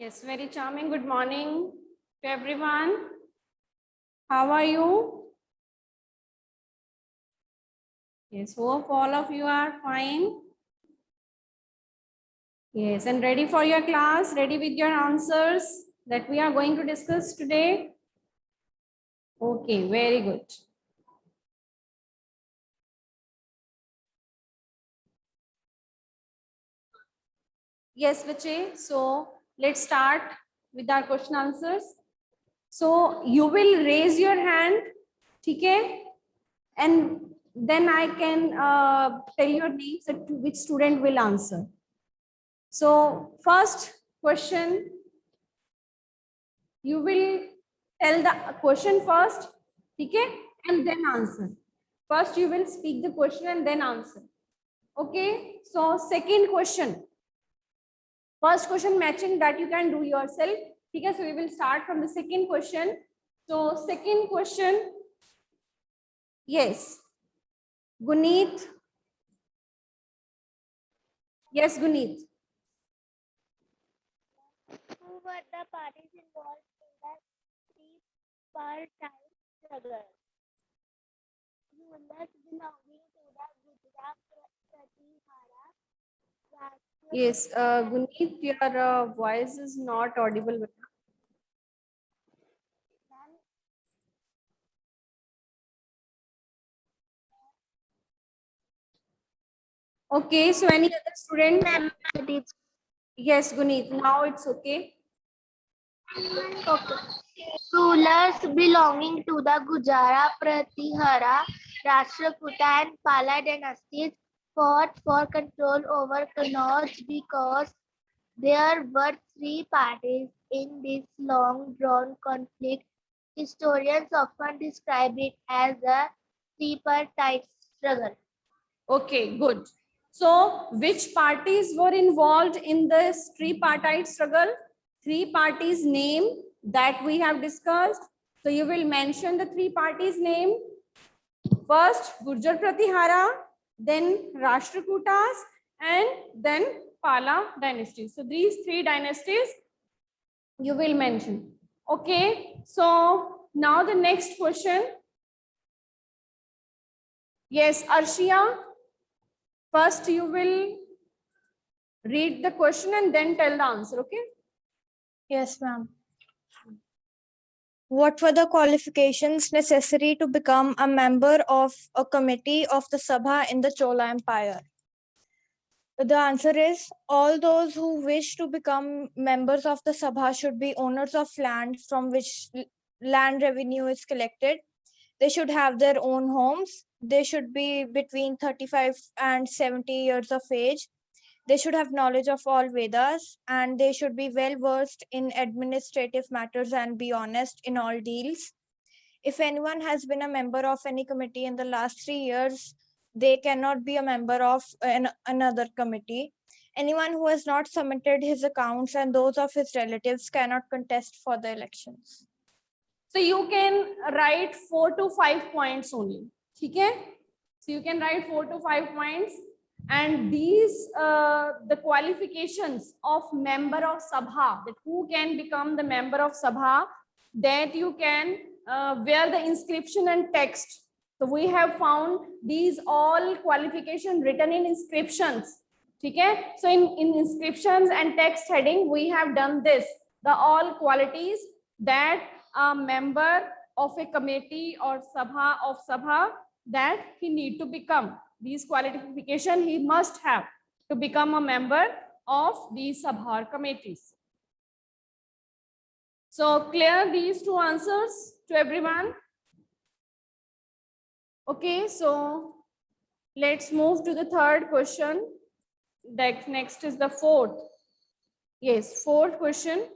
Yes, very charming. Good morning to everyone. How are you? Yes, hope all of you are fine. Yes, and ready for your class, ready with your answers that we are going to discuss today. Okay, very good. Yes, Vache. So let's start with our question answers. So you will raise your hand, okay? And then I can tell your names that which student will answer. So first question, you will tell the question first, okay, and then answer. First you will speak the question and then answer. Okay, so second question. First question matching that you can do yourself. Okay, so we will start from the second question. So second question, yes, Guneet. Yes, Guneet. Who were the parties involved in the three-part-time struggle? Rulers belonging to the Gujarat Pratihara. Yes, Guneet, your voice is not audible. Okay, so any other student? Yes, Guneet, now it's okay. Okay. Rulers belonging to the Gujara, Pratihara, Rashtrakuta and Pala dynasties fought for control over Kannauj because there were three parties in this long-drawn conflict. Historians often describe it as a tripartite struggle. Okay, good. So, which parties were involved in this tripartite struggle? Three parties' name that we have discussed. So, you will mention the three parties' name. First, Gurjar Pratihara, then Rashtrakutas, and then Pala dynasty. So, these three dynasties you will mention. Okay, so now the next question. Yes, Arshia. First, you will read the question and then tell the answer, okay? Yes, ma'am. What were the qualifications necessary to become a member of a committee of the Sabha in the Chola Empire? The answer is all those who wish to become members of the Sabha should be owners of land from which land revenue is collected. They should have their own homes. They should be between 35 and 70 years of age. They should have knowledge of all Vedas, and they should be well versed in administrative matters and be honest in all deals. If anyone has been a member of any committee in the last 3 years, they cannot be a member of another committee. Anyone who has not submitted his accounts and those of his relatives cannot contest for the elections. So you can write 4 to 5 points only. Okay? So you can write 4 to 5 points. And these, the qualifications of member of Sabha, that who can become the member of Sabha, that you can wear the inscription and text. So we have found these all qualification written in inscriptions. Okay? So in inscriptions and text heading, we have done this, the all qualities that a member of a committee or Sabha of Sabha that he need to become. These qualification he must have to become a member of these Sabha committees. So clear these two answers to everyone? Okay, so let's move to the third question. Next is the fourth. Yes, fourth question.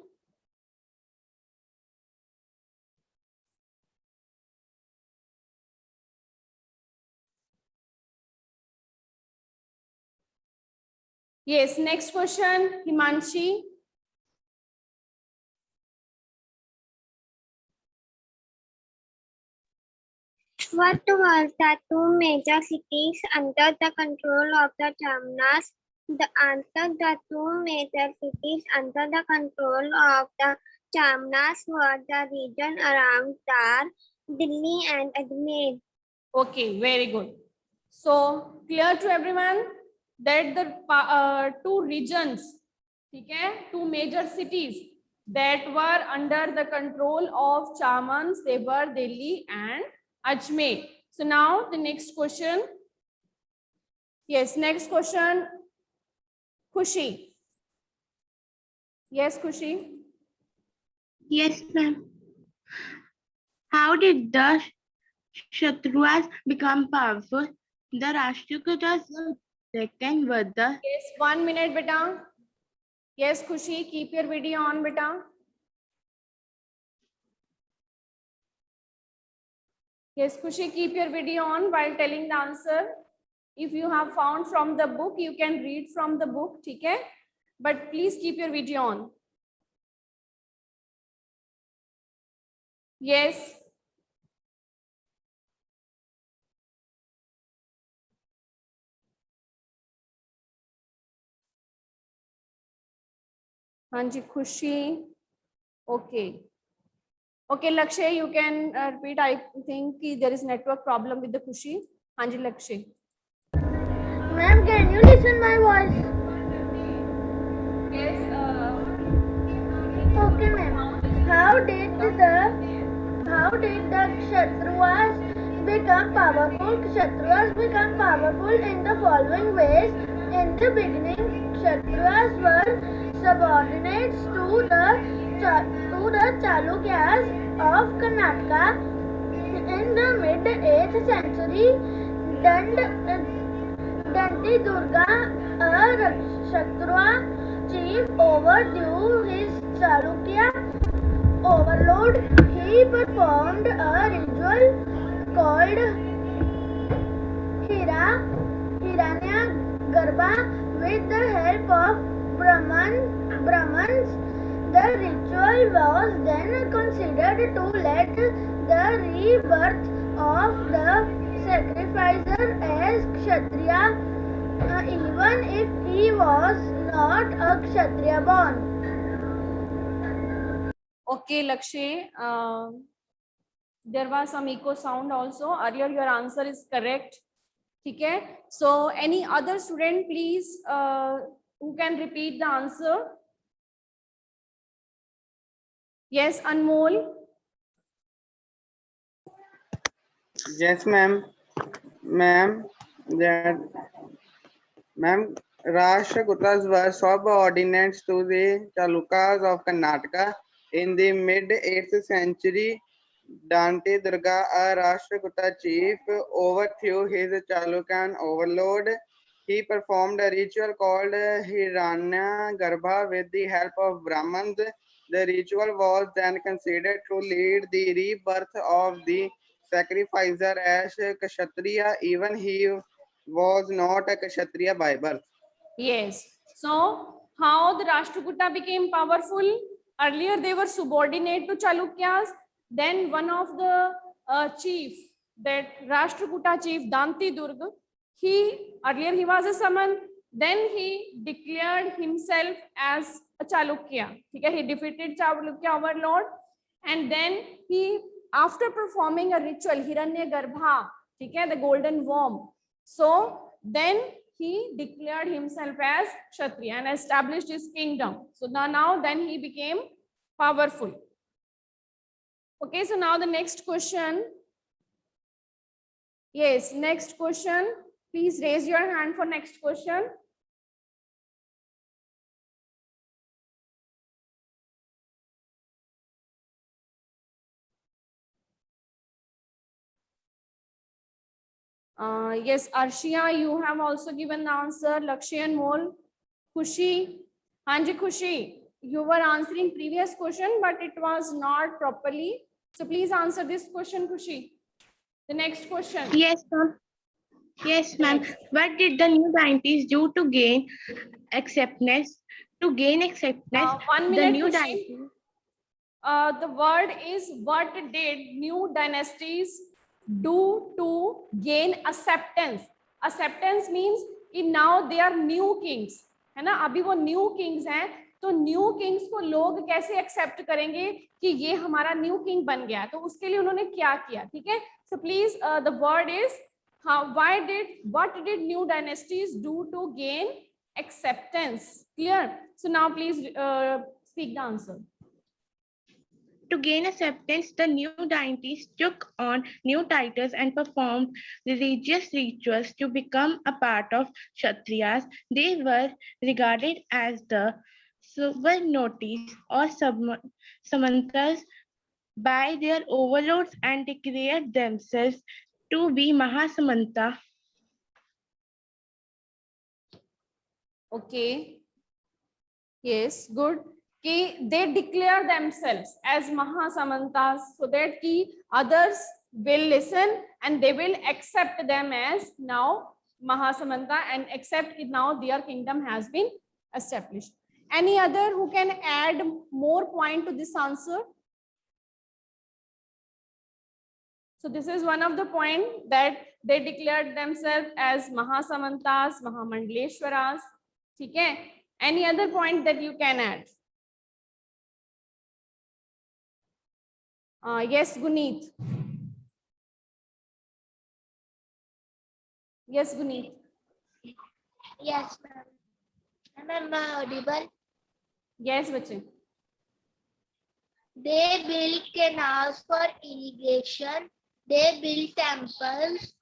Yes, next question, Himanshi. What were the two major cities under the control of the Jamnas The answer, the two major cities under the control of the Chamnas were the region around Dar, Delhi and Ajmer. Okay, very good. So clear to everyone that the two regions, okay, two major cities that were under the control of Chamans, they were Delhi and Ajmer. So now the next question. Yes, next question. Khushi. Yes, Khushi. Yes, ma'am. How did the Kshatriyas become powerful? The Rashtrakutas second were the Yes, 1 minute, beta. Yes, Khushi, keep your video on, beta. Yes, Khushi, keep your video on while telling the answer. If you have found from the book, you can read from the book, okay? But please keep your video on. Yes. Hanji, Khushi. Okay. Okay, Lakshay, you can repeat. I think there is network problem with the Khushi. Hanji, Lakshay. Ma'am, can you listen my voice? Yes. Okay, ma'am. How did the Kshatriyas become powerful? Kshatriyas become powerful in the following ways. In the beginning, Kshatriyas were subordinates to the Chalukyas of Karnataka. In the mid-8th century, Danti Durga, a Kshatriya chief, overthrew his Chalukya overlord. He performed a ritual called Hiranya Garbha with the help of Brahmans. The ritual was then considered to lead the rebirth of the sacrificer as Kshatriya, even if he was not a Kshatriya born. Okay, Lakshay. There was some echo sound also. Earlier, your answer is correct. Okay. So, any other student, please, who can repeat the answer? Yes, Anmol. Yes, ma'am. Ma'am, Rashtrakutas were subordinates to the Chalukyas of Karnataka. In the mid-8th century, Dante Durga, a Rashtrakuta chief, overthrew his Chalukyan overlord. He performed a ritual called Hiranya Garbha with the help of Brahmans. The ritual was then considered to lead the rebirth of the sacrificer as Kshatriya, even he was not a Kshatriya by birth. Yes. So, how the Rashtrakuta became powerful? Earlier, they were subordinate to Chalukyas. Then one of the chief, that Rashtrakuta chief, Danti Durga, earlier he was a Saman. Then he declared himself as a Chalukya. Okay? He defeated Chalukya overlord. And then he, after performing a ritual, Hiranya Garbha, okay, the golden worm. So, then he declared himself as Kshatriya and established his kingdom. So now then he became powerful. Okay, so now the next question. Yes, next question. Please raise your hand for next question. Yes, Arshia, you have also given the answer. Lakshay and Mol. Khushi. Hanji Khushi, you were answering previous question, but it was not properly. So please answer this question, Khushi. The next question. Yes, ma'am. Yes, ma'am. What did the new scientists do to gain acceptance? To gain acceptance, 1 minute, the new Khushi. dynasty. The word is, what did new dynasties do to gain acceptance? Acceptance means कि now they are new kings, है ना, अभी वो new Kings हैं, तो new Kings को लोग कैसे एक्सेप्ट करेंगे कि ये हमारा न्यू किंग बन गया, तो उसके लिए उन्होंने क्या किया, ठीक है। So please the word is what did new dynasties do to gain acceptance? Clear? So now please speak the answer. To gain acceptance, the new deities took on new titles and performed religious rituals to become a part of Kshatriyas. They were regarded as the Suvarnotis or Samantas by their overlords and declared themselves to be Mahasamanta. Okay, yes, good. They declare themselves as Mahasamantas so that others will listen and they will accept them as now Mahasamanta and accept it, now their kingdom has been established. Any other who can add more point to this answer? So this is one of the point that they declared themselves as Mahasamantas, Mahamandleshwaras. Okay. Any other point that you can add? Yes, Guneet. Yes, Guneet. Yes, ma'am. Am I audible? Yes, bache. They built canals for irrigation. They built temples.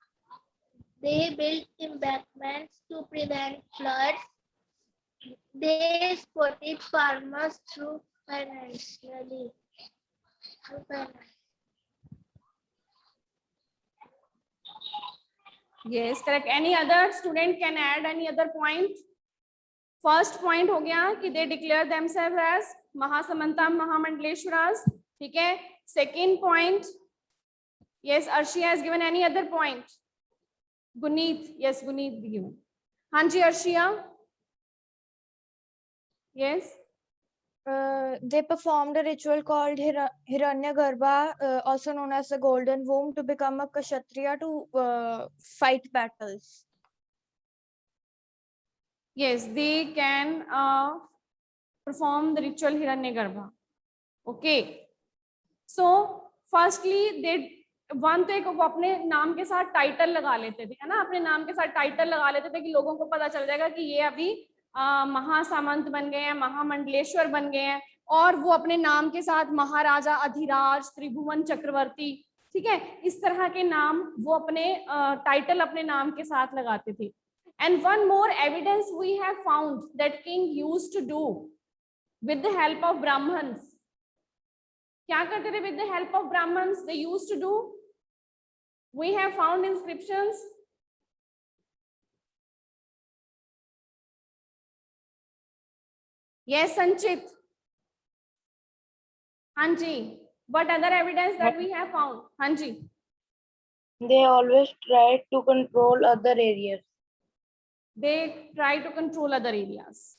They built embankments to prevent floods. They supported farmers through financially. Yes, correct. Any other student can add any other point? First point हो गया कि they declare themselves as Mahasamanta, Mahamandleshwaras. ठीक है. Second point. Yes, Arshia has given any other point. Guneet. Yes, Guneet given. Hanji, Arshia. Yes. They performed a ritual called Hiranyagarbha, also known as the Golden Womb, to become a Kshatriya to fight battles. Yes, they can perform the ritual Hiranyagarbha. Okay. So, firstly, they one तो एक वो अपने नाम के साथ title लगा लेते थे, है ना, अपने नाम के साथ टाइटल लगा लेते थे कि लोगों को पता चल जाएगा कि ये अभी महासामंत बन गए हैं, महामंडलेश्वर बन गए हैं, और वो अपने नाम के साथ महाराजा, अधिराज, त्रिभुवन चक्रवर्ती, ठीक है, इस तरह के नाम वो अपने टाइटल अपने नाम के साथ लगाते थे. And one more evidence we have found that king used to do with the help of Brahmins. क्या करते थे with the help of Brahmins? They used to do. We have found inscriptions. Yes, Sanchit. Hanji. What other evidence that we have found? Hanji. They always try to control other areas. They try to control other areas.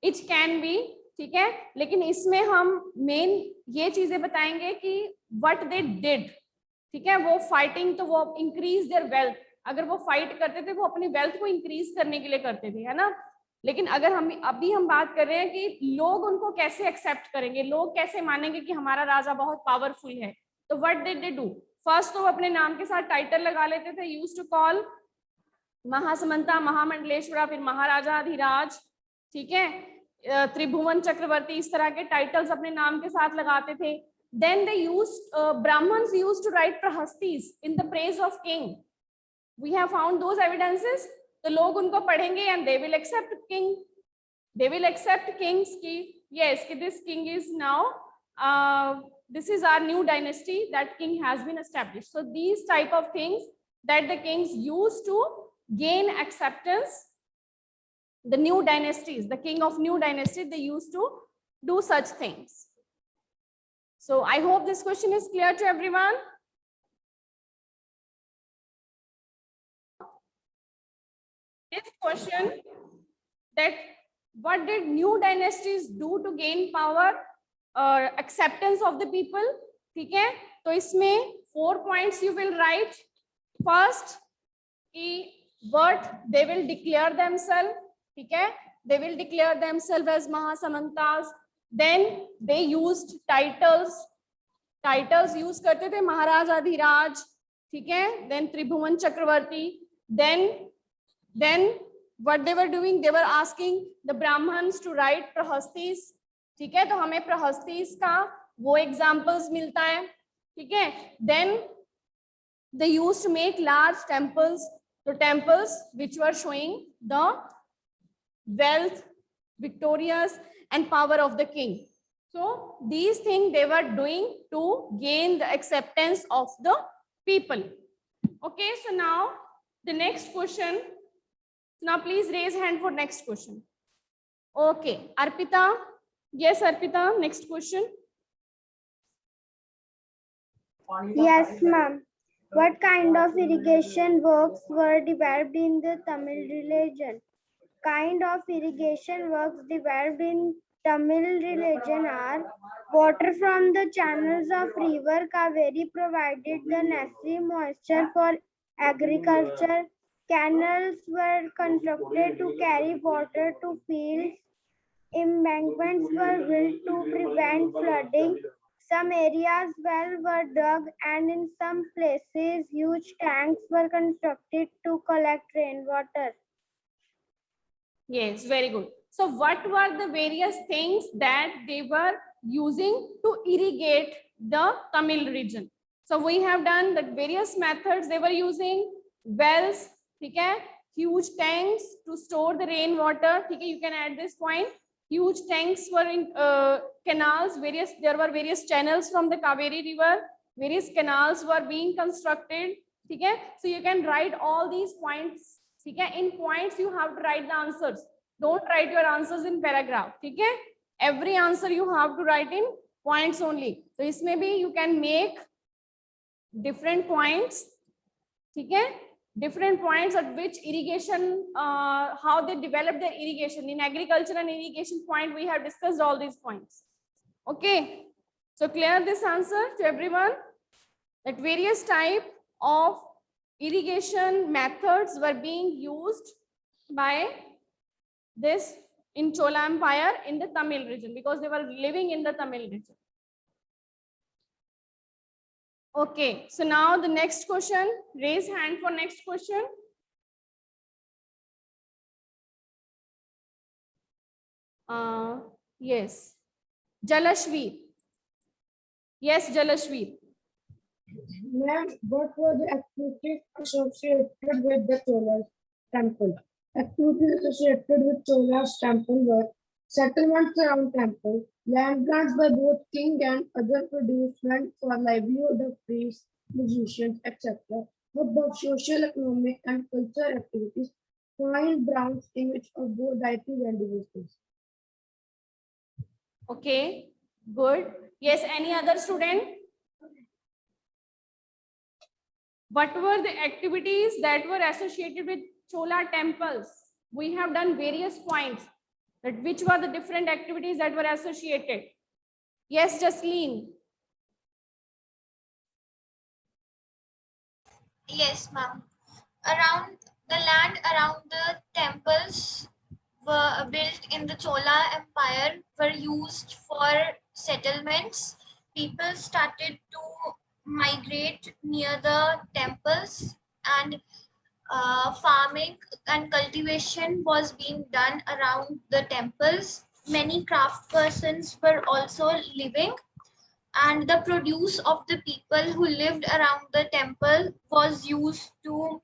It can be, ठीक है, लेकिन इसमें हम main ये चीजें बताएंगे कि what they did, ठीक है, वो फाइटिंग तो वो इंक्रीज देयर वेल्थ, अगर वो फाइट करते थे वो अपनी वेल्थ को इंक्रीज करने के लिए करते थे, है ना, लेकिन अगर हम अभी हम बात कर रहे हैं कि लोग उनको कैसे एक्सेप्ट करेंगे, लोग कैसे मानेंगे कि हमारा राजा बहुत पावरफुल है, तो what did they do, first तो वो अपने नाम के साथ टाइटल लगा लेते थे, यूज्ड टू कॉल महासमंता, महामंडलेश्वरा, फिर महाराजा अधिराज, ठीक है, त्रिभुवन चक्रवर्ती, इस तरह के टाइटल्स अपने नाम के साथ लगाते थे. Then they used Brahmins used to write prahastis in the praise of king. We have found those evidences. तो लोग उनको पढ़ेंगे and they will accept king. They will accept kings की yes कि this king is now this is our new dynasty that king has been established. So these type of things that the kings used to gain acceptance. The new dynasties, the king of new dynasty, they used to do such things. So I hope this question is clear to everyone. This question, that what did new dynasties do to gain power or acceptance of the people? ठीक है, तो इसमें 4 points you will write. First, कि but they will declare themselves, ठीक है, they will declare themselves as Mahasamantas. Then they used titles use करते थे, महाराज अधिराज, ठीक है, then Tribhuvan Chakraborty. Then what they were doing, they were asking the Brahmins to write prahastis, ठीक है, तो हमें prahastis का वो examples मिलता है, ठीक है. Then they used to make large temples, so temples which were showing the wealth, victorious and power of the king. So these things they were doing to gain the acceptance of the people. Okay, so now the next question. Now please raise hand for next question. Okay, Arpita. Yes, Arpita, next question. Yes, ma'am. What kind of irrigation works were developed in the Tamil religion? Kind of irrigation works developed in Tamil religion are: water from the channels of river Kaveri provided the necessary moisture for agriculture. Canals were constructed to carry water to fields. Embankments were built to prevent flooding. Some areas wells were dug, and in some places huge tanks were constructed to collect rainwater. Yes, very good. So what were the various things that they were using to irrigate the Tamil region? So we have done the various methods they were using: wells, okay, huge tanks to store the rainwater, okay, you can add this point. Huge tanks were in canals, there were various channels from the Kaveri river, various canals were being constructed, okay. So you can write all these points, okay. In points you have to write the answers. Don't write your answers in paragraph, okay. Every answer you have to write in points only. So this maybe you can make different points, okay. Different points at which irrigation, how they develop their irrigation. In agriculture and irrigation point, we have discussed all these points. Okay, so clear this answer to everyone, that various type of irrigation methods were being used by this in Chola Empire in the Tamil region, because they were living in the Tamil region. Okay, so now the next question, raise hand for next question. Yes, Jalashveer. Yes, Jalashveer. Ma'am, what were the activities associated with the Cholas temple? Activities associated with Cholas temple were settlements around temple, land grants by both king and other producement for livelihood of priests, musicians, etc. Hub of social, economic, and cultural activities, fine Brown's image of both deities and devotees. Okay, good. Yes, any other student? What were the activities that were associated with Chola temples? We have done various points, that which were the different activities that were associated. Yes, Jasleen. Yes, ma'am. Around the land around the temples were built in the Chola Empire were used for settlements. People started to migrate near the temples, and farming and cultivation was being done around the temples. Many craft persons were also living, and the produce of the people who lived around the temple was used to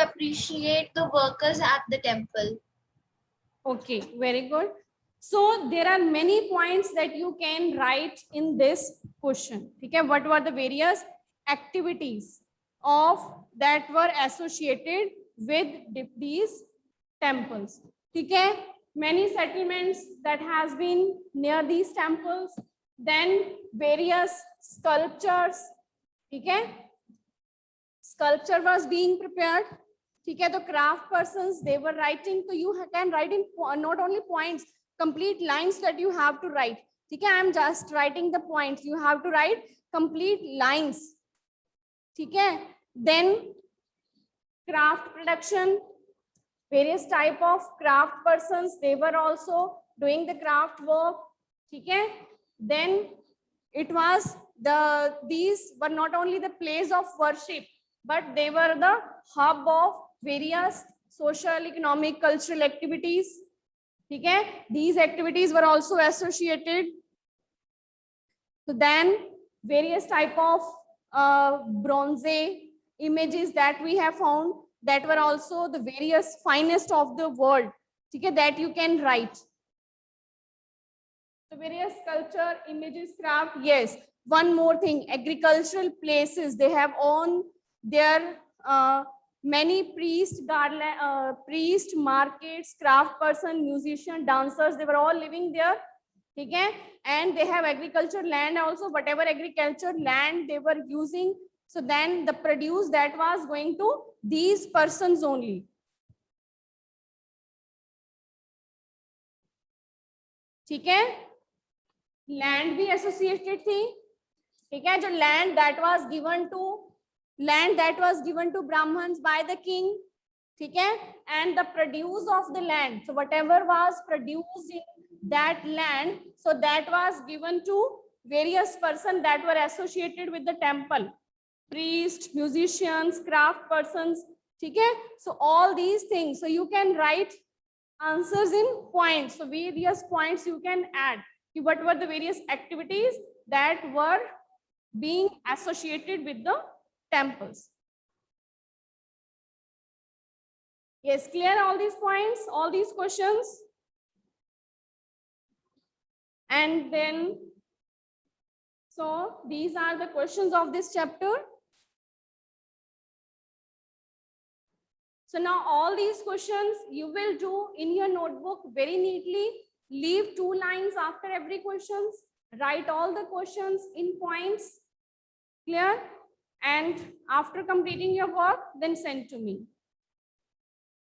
appreciate the workers at the temple. Okay, very good. So there are many points that you can write in this question. Okay, what were the various activities of that were associated with these temples? Okay, many settlements that has been near these temples, then various sculptures. Okay, sculpture was being prepared. Okay, the craft persons, they were writing, so you can write in not only points, complete lines that you have to write. Okay, I am just writing the points. You have to write complete lines. Okay, then craft production, various type of craft persons, they were also doing the craft work. Okay, then it was these were not only the place of worship, but they were the hub of various social, economic, cultural activities. Okay, these activities were also associated. So then various type of bronze images that we have found, that were also the various finest of the world. Okay, that you can write. So various sculpture, images, craft. Yes, one more thing, agricultural places, they have on their many priest, priest, markets, craft person, musician, dancers, they were all living there. Okay, and they have agriculture land also, whatever agriculture land they were using. So then the produce that was going to these persons only. ठीक है, land भी associated थी. ठीक है, जो land that was given to Brahmins by the king. ठीक है, and the produce of the land, so whatever was produced in that land, so that was given to various person that were associated with the temple, priest, musicians, craft persons. ठीक है, so all these things, so you can write answers in points. So various points you can add. What were the various activities that were being associated with the temples? Yes, clear all these points, all these questions? And then, so these are the questions of this chapter. So now all these questions you will do in your notebook very neatly. Leave 2 lines after every questions. Write all the questions in points. Clear? And after completing your work, then send to me.